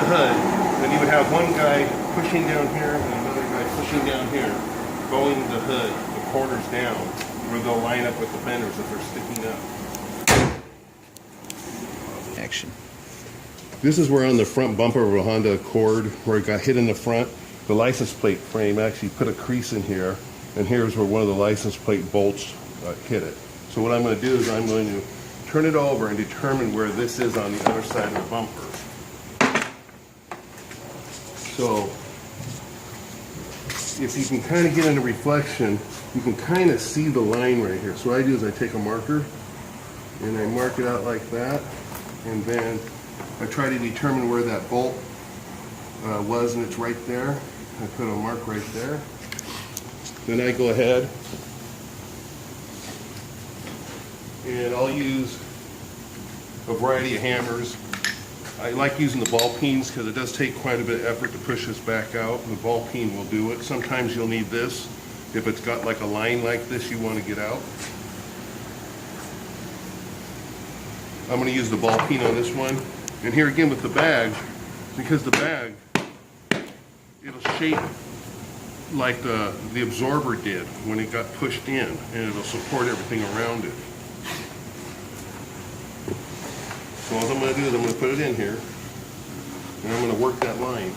hood, then you would have one guy pushing down here and another guy pushing down here, going the hood, the corners down, where they'll line up with the fenders if they're sticking up. Action. This is where on the front bumper of a Honda Accord, where it got hit in the front, the license plate frame actually put a crease in here, and here's where one of the license plate bolts hit it. So what I'm going to do is I'm going to turn it over and determine where this is on the other side of the bumper. So if you can kind of get into reflection, you can kind of see the line right here. So what I do is I take a marker and I mark it out like that, and then I try to determine where that bolt was, and it's right there. I put a mark right there. Then I go ahead and I'll use a variety of hammers. I like using the ball peens because it does take quite a bit of effort to push this back out. The ball peen will do it. Sometimes you'll need this. If it's got like a line like this you want to get out. I'm going to use the ball peen on this one. And here again with the bag, because the bag, it'll shape like the absorber did when it got pushed in, and it'll support everything around it. So all I'm going to do is I'm going to put it in here, and I'm going to work that line.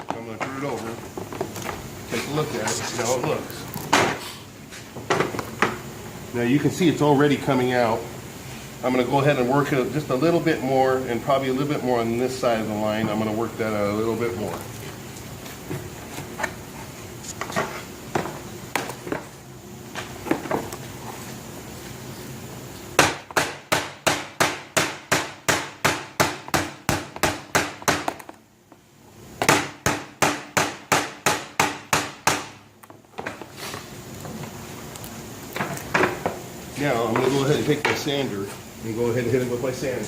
I'm going to turn it over, take a look at it, see how it looks. Now you can see it's already coming out. I'm going to go ahead and work it just a little bit more, and probably a little bit more on this side of the line. I'm going to work that out a little bit more. Now I'm going to go ahead and take my sander and go ahead and hit it with my sander.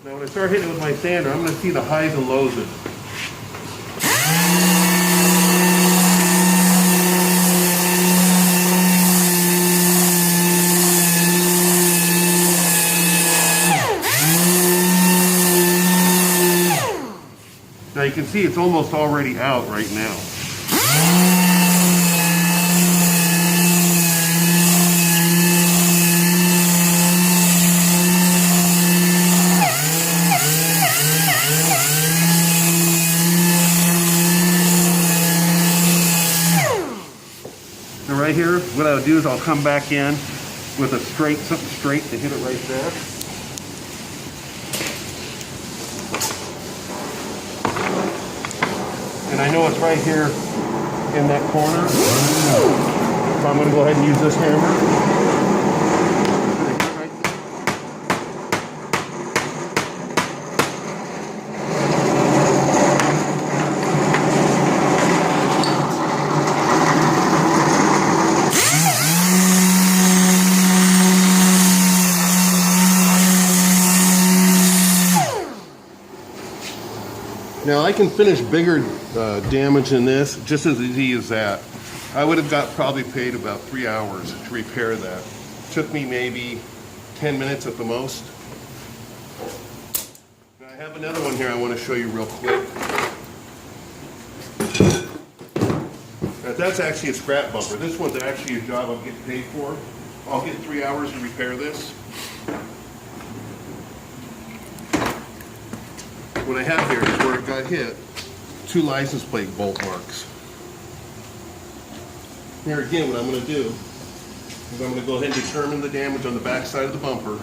Now when I start hitting it with my sander, I'm going to see the highs and lows of it. Now you can see it's almost already out right now. Now right here, what I'll do is I'll come back in with a straight, something straight to hit it right there. And I know it's right here in that corner. So I'm going to go ahead and use this hammer. Now I can finish bigger damage than this just as easy as that. I would have got probably paid about 3 hours to repair that. Took me maybe 10 minutes at the most. Now I have another one here I want to show you real quick. Now that's actually a scrap bumper. This one's actually a job I'm getting paid for. I'll get 3 hours to repair this. What I have here is where it got hit, 2 license plate bolt marks. Here again, what I'm going to do is I'm going to go ahead and determine the damage on the back side of the bumper,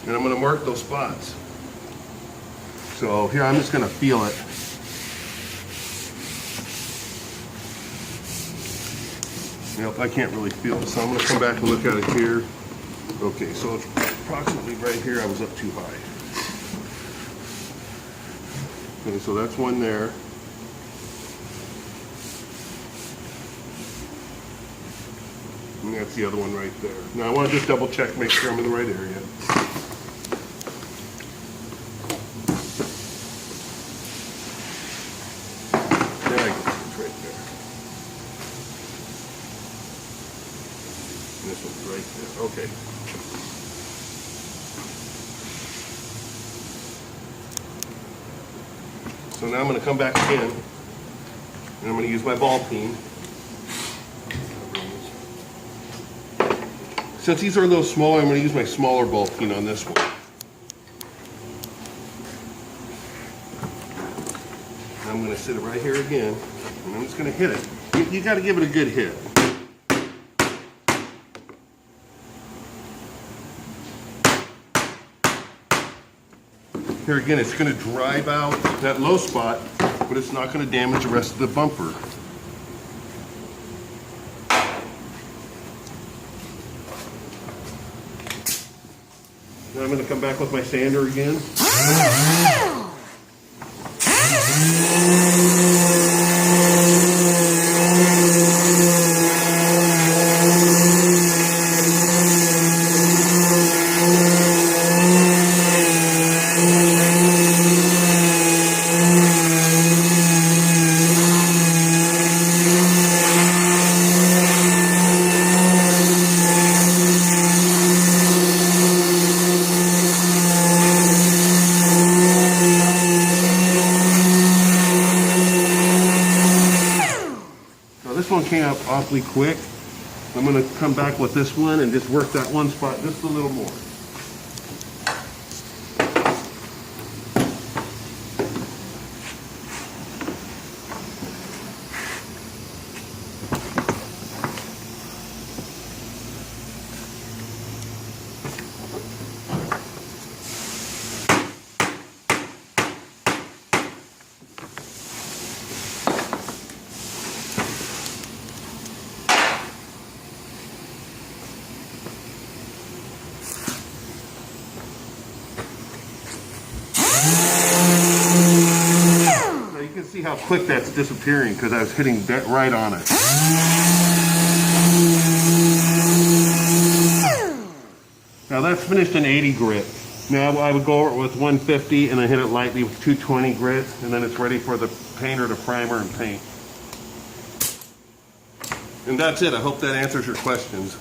and I'm going to mark those spots. So here I'm just going to feel it. Yep, I can't really feel it, so I'm going to come back and look at it here. Okay, so approximately right here, I was up too high. Okay, so that's one there. And that's the other one right there. Now I want to just double check, make sure I'm in the right area. There I go, it's right there. And this one's right there, okay. So now I'm going to come back again, and I'm going to use my ball peen. Since these are a little smaller, I'm going to use my smaller ball peen on this one. And I'm going to sit it right here again, and I'm just going to hit it. You got to give it a good hit. Here again, it's going to drive out that low spot, but it's not going to damage the rest of the bumper. Now I'm going to come back with my sander again. This one came up awfully quick. I'm going to come back with this one and just work that one spot just a little more. You can see how quick that's disappearing because I was hitting that right on it. Now that's finished in 80 grit. Now I would go over it with 150 and then hit it lightly with 220 grit, and then it's ready for the painter to primer and paint. And that's it. I hope that answers your questions.